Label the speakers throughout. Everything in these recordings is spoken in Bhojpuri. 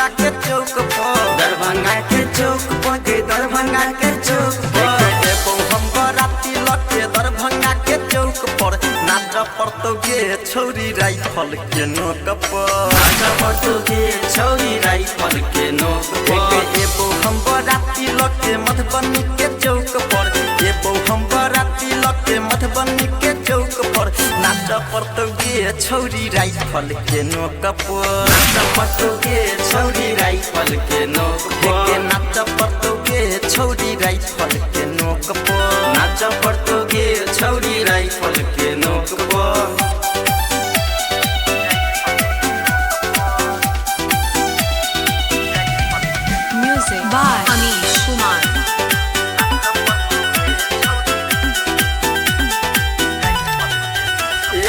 Speaker 1: दरभंगा के चौक पर
Speaker 2: दरभंगा के चौक पर के दरभंगा के चौक पर
Speaker 1: एबो हम बराती लगे दरभंगा के चौक पर नाच पड़तोगे छौरी राइफल के नोक पर
Speaker 2: नाच पड़तोगे छौरी राइफल के नोक पर
Speaker 1: एबो हम बराती लगे मधुबनी के चौक पर एबो हम बराती लगे मधुबनी के चौक पर नाच पड़तोगे छौरी राइफल के नोक पर
Speaker 2: नाच पड़तोगे छौरी राइफल के नोक पर
Speaker 1: नाच पड़तोगे छौरी राइफल के नोक पर
Speaker 2: नाच पड़तोगे छौरी राइफल के नोक पर
Speaker 3: Music by Amish Kumar.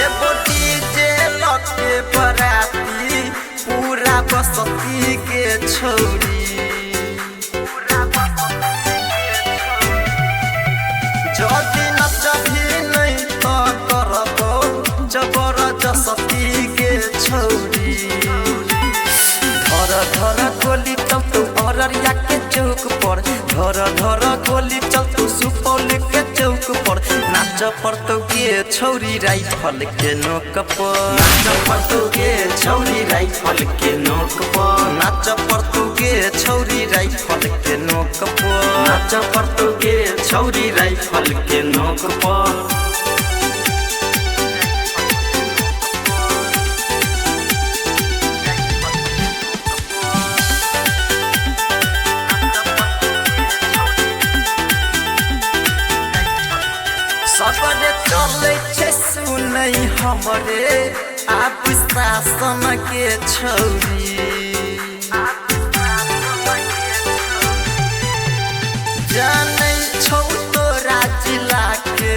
Speaker 1: एगो डीजे लगे बराती पूरा बसती के छौरी जदि नचभी नहीं तो करबो जबरदस्ती के छौरी धर धर गोली चलतू अररिया के चौक पर धर धर गोली चलतू सुपौल के चौक पर नाच पड़तोगे छौरी राइफल के नोक पर
Speaker 2: नाच पड़तोगे छौरी राइफल के नोक पर
Speaker 1: नाच पड़तोगे छौरी राइफल के नोक पर
Speaker 2: नाच पड़तोगे छौरी राइफल के नोक पर
Speaker 1: सगरे चले छे सुनै हमरे आप शासन के छौरी जानै छौ तोरा जिला के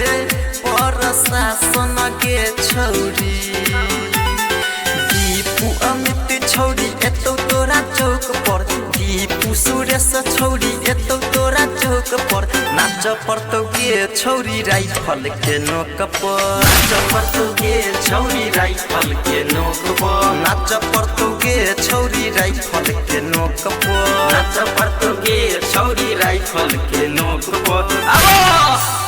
Speaker 1: प्रशासन के छौरी दीपू अमित छौरी एतौ तोरा चौक पर दीपू सुरेश छौरी एतौ तोरा चौक पर नाच पड़तोगे छौरी राइफल के नोक पर
Speaker 2: नाच पड़तोगे छौरी राइफल के नोक पर
Speaker 1: नाच पड़तोगे छौरी राइफल के नोक पर
Speaker 2: नाच पड़तोगे छौरी राइफल के नोक पर